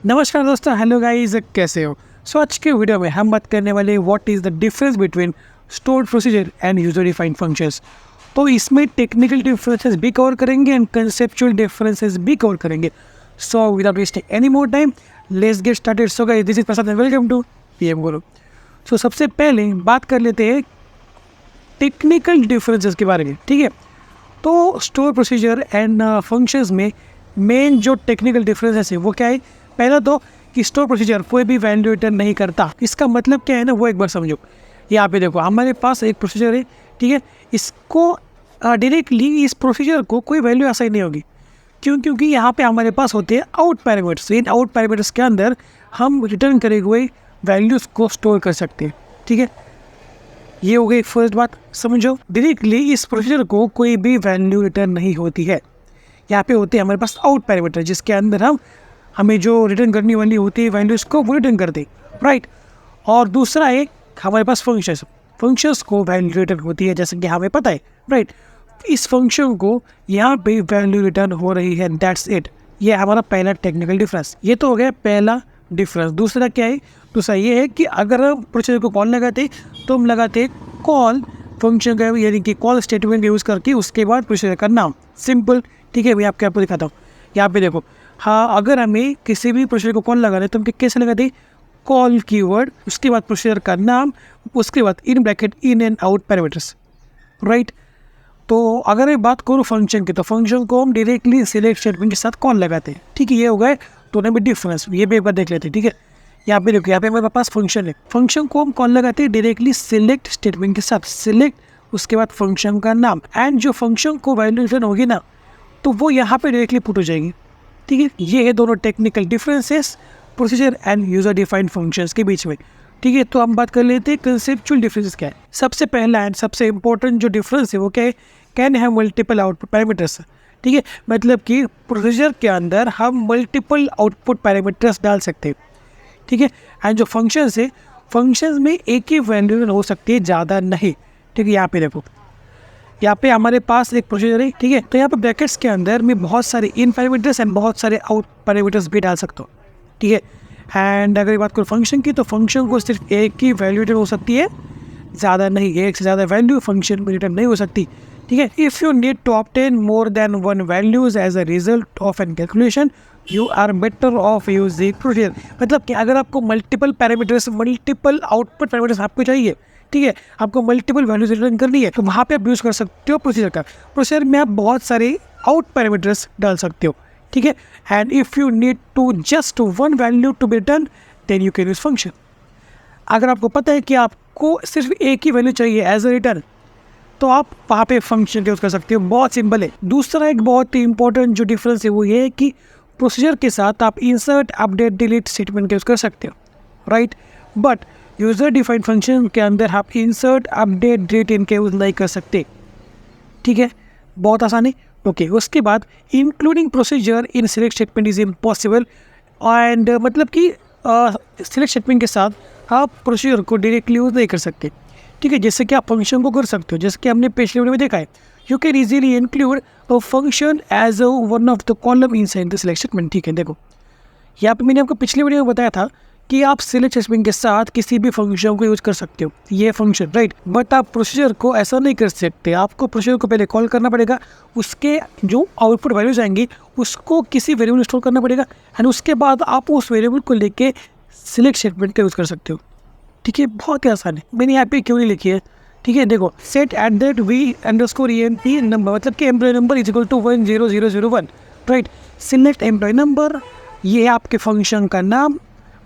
नमस्कार दोस्तों, hello guys, कैसे हो। आज के वीडियो में हम बात करने वाले what is the difference between stored procedure and user defined functions. तो इसमें टेक्निकल डिफरेंसेस भी कवर करेंगे एंड कंसेप्चुअल डिफरेंसेस भी कवर करेंगे। So without wasting any more time, let's get started. So guys, this is Prasad and welcome to PM Guru. सबसे पहले बात कर लेते हैं टेक्निकल डिफरेंसेस के बारे में, ठीक है। तो स्टोर प्रोसीजर एंड फंक्शंस में मेन जो टेक्निकल डिफरेंसेस है वो क्या है। पहला तो कि स्टोर प्रोसीजर कोई भी वैल्यू रिटर्न नहीं करता। इसका मतलब क्या है ना, वो एक बार समझो। यहाँ पे देखो, हमारे पास एक प्रोसीजर है, ठीक है। इसको डायरेक्टली इस प्रोसीजर को कोई वैल्यू असाइन नहीं होगी। क्योंकि यहाँ पे हमारे पास होते हैं out parameters. In out parameters के अंदर हम रिटर्न करे हुए वैल्यूज़ को स्टोर कर सकते हैं, ठीक है। ये हो गई फर्स्ट बात, समझो। डायरेक्टली इस प्रोसीजर को कोई भी वैल्यू रिटर्न नहीं होती है। यहाँ पे होते हैं हमारे पास आउट पैरामीटर, जिसके अंदर हमें जो रिटर्न करनी वाली होती है वैल्यूज़ को वो रिटर्न करते हैं, राइट। और दूसरा एक हमारे पास फंक्शंस को वैल्यू रिटर्न होती है, जैसे कि हमें पता है, राइट। इस फंक्शन को यहाँ पे वैल्यू रिटर्न हो रही है, दैट्स इट। ये हमारा पहला टेक्निकल डिफरेंस। ये तो हो गया पहला डिफरेंस। दूसरा क्या है? दूसरा ये है कि अगर हम प्रोसीजर को कॉल लगाते तो हम लगाते कॉल फंक्शन का, यानी कि कॉल स्टेटमेंट यूज़ करके उसके बाद प्रोसीजर का नाम, सिंपल, ठीक है। मैं आपको दिखाता हूँ। यहाँ पे देखो, हाँ, अगर हमें किसी भी प्रोसीजर को कॉल लगाना है तो हम कैसे लगाते? कॉल कीवर्ड, उसके बाद प्रोसीजर का नाम, उसके बाद in bracket in and out parameters, right. तो अगर मैं बात करूँ फंक्शन की, तो फंक्शन को हम डायरेक्टली सिलेक्ट स्टेटमेंट के साथ कॉल लगाते हैं, ठीक है। ये हो गए दोनों में डिफरेंस। ये भी एक बार देख लेते हैं, ठीक है। यहाँ पे देखो, यहाँ पे हमारे पास फंक्शन है। फंक्शन को हम कॉल लगाते हैं डायरेक्टली सिलेक्ट स्टेटमेंट के साथ, सिलेक्ट, उसके बाद फंक्शन का नाम, एंड जो फंक्शन को वैल्यू रिटर्न होगी ना, तो वो यहाँ पे डायरेक्टली पुट हो जाएगी, ठीक है। ये है दोनों technical differences procedure and user defined functions के बीच में, ठीक है। तो हम बात कर लेते हैं कंसेप्चुअल डिफरेंसेस क्या है। सबसे पहला एंड सबसे इंपॉर्टेंट जो डिफरेंस है वो क्या है? Can have multiple output parameters, ठीक है। मतलब कि प्रोसीजर के अंदर हम मल्टीपल आउटपुट पैरामीटर्स डाल सकते हैं, ठीक है। एंड जो फंक्शंस है, फंक्शंस में एक ही वैल्यू हो सकती है, ज़्यादा नहीं, ठीक है। यहाँ पे देखो, यहाँ पे हमारे पास एक प्रोसीजर है, ठीक है। तो यहाँ पे ब्रैकेट्स के अंदर मैं बहुत सारे इन पैरामीटर्स एंड बहुत सारे आउट पैरामीटर्स भी डाल सकता हूँ, ठीक है। एंड अगर बात करूँ फंक्शन की, तो फंक्शन को सिर्फ एक ही वैल्यू रिटर्न हो सकती है, ज़्यादा नहीं। एक से ज़्यादा वैल्यू फंक्शन में रिटर्न नहीं हो सकती, ठीक है। If you need to obtain more than one values as a result of an calculation, you are better off using procedure. मतलब कि अगर आपको multiple parameters, multiple output parameters आपको चाहिए, ठीक है, आपको मल्टीपल वैल्यूज रिटर्न करनी है, तो वहाँ पे आप यूज़ कर सकते हो प्रोसीजर का। प्रोसीजर में आप बहुत सारे आउट पैरामीटर्स डाल सकते हो, ठीक है। And if you need to just one value to be return, then you can use function. अगर आपको पता है कि आपको सिर्फ एक ही वैल्यू चाहिए एज अ रिटर्न, तो आप वहाँ पे फंक्शन यूज़ कर सकते हो। बहुत सिंपल है। दूसरा एक बहुत ही इंपॉर्टेंट जो डिफरेंस है वो ये है कि प्रोसीजर के साथ आप इंसर्ट, अपडेट, डिलीट स्टेटमेंट का यूज़ कर सकते हो, right. But user defined function के अंदर आप इंसर्ट, अपडेट, डिलीट इनके यूज़ नहीं कर सकते, ठीक है। बहुत आसान है, ओके। उसके बाद including procedure in select statement is impossible. And मतलब कि सिलेक्ट स्टेटमेंट के साथ आप प्रोसीजर को डायरेक्टली यूज़ नहीं कर सकते, ठीक है। जैसे कि आप फंक्शन को कर सकते हो, जैसे कि हमने पिछले वीडियो में देखा है। You can easily include a function as one of the column inside the select statement, ठीक है। देखो, यहाँ पे मैंने आपको पिछले वीडियो में बताया था कि आप सिलेक्ट स्टेटमेंट के साथ किसी भी फंक्शन को यूज़ कर सकते हो, ये फंक्शन, राइट। बट आप प्रोसीजर को ऐसा नहीं कर सकते। आपको प्रोसीजर को पहले कॉल करना पड़ेगा, उसके जो आउटपुट वैल्यूज आएंगी उसको किसी वेरिएबल में स्टोर करना पड़ेगा, एंड उसके बाद आप उस वेरिएबल को लेके सिलेक्ट स्टेटमेंट का यूज़ कर सकते हो, ठीक है। बहुत ही आसान है। मैंने यहाँ पे क्यों नहीं लिखी है, ठीक है। देखो, set at that we underscore EMP number, मतलब कि employ number is equal to 10001, right. Select employ number, ये आपके फंक्शन का नाम,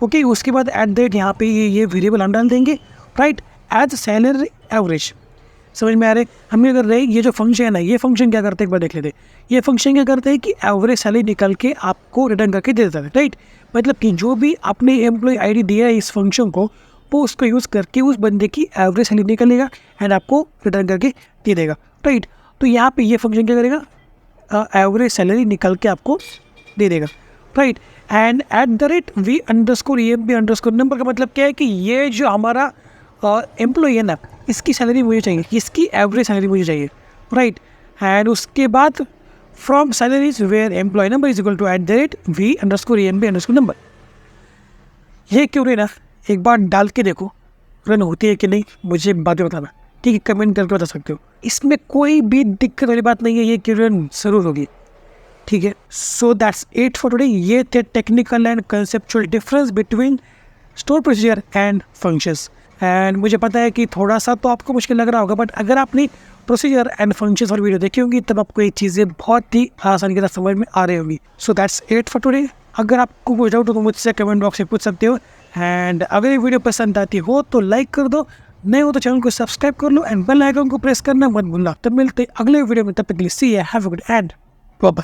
ओके। उसके बाद एट दैट यहाँ पे ये वेरिएबल हम डाल देंगे, राइट। एज सैलरी एवरेज, समझ में आ रहे? हमें अगर रहे ये जो फंक्शन है ना, ये फंक्शन क्या करते हैं एक बार देख लेते हैं। ये फंक्शन क्या करते हैं कि एवरेज सैलरी निकल के आपको रिटर्न करके दे देता है, राइट। मतलब कि जो भी आपने एम्प्लॉय ID दिया है इस फंक्शन को, वो उसको यूज़ करके उस बंदे की एवरेज सैलरी निकलेगा एंड आपको रिटर्न करके दे देगा, राइट। तो यहाँ पे ये फंक्शन क्या करेगा? एवरेज सैलरी निकल के आपको दे देगा, right. And at the rate V underscore EMP underscore number का मतलब क्या है कि ये जो हमारा एम्प्लॉय है ना, इसकी सैलरी मुझे चाहिए, इसकी एवरेज सैलरी मुझे चाहिए, राइट। एंड उसके बाद from salaries where employ number is equal to at the rate V underscore EMP underscore number, ये क्यों नहीं ना, एक बार डाल के देखो, रन होती है कि नहीं मुझे बाद में बताना, ठीक है, कमेंट करके बता सकते हो। इसमें कोई भी दिक्कत वाली बात नहीं है, ये क्यों रन ज़रूर होगी, ठीक है। So that's it for today. ये थे technical and conceptual difference between store procedure and functions. And मुझे पता है कि थोड़ा सा तो आपको मुश्किल लग रहा होगा, बट अगर आपने प्रोसीजर एंड फंक्शंस और वीडियो देखी होंगी तब आपको ये चीज़ें बहुत ही आसानी के साथ समझ में आ रही होंगी। So that's it for today. अगर आपको कोई डाउट हो तो मुझसे कमेंट बॉक्स में पूछ सकते हो। एंड अगर ये वीडियो पसंद आती हो तो लाइक कर दो, नए हो तो चैनल को सब्सक्राइब कर लो एंड बेल आइकन को प्रेस करना मत भूलना। तब मिलते अगले वीडियो में, तब तक के लिए see you, have a good and bye bye.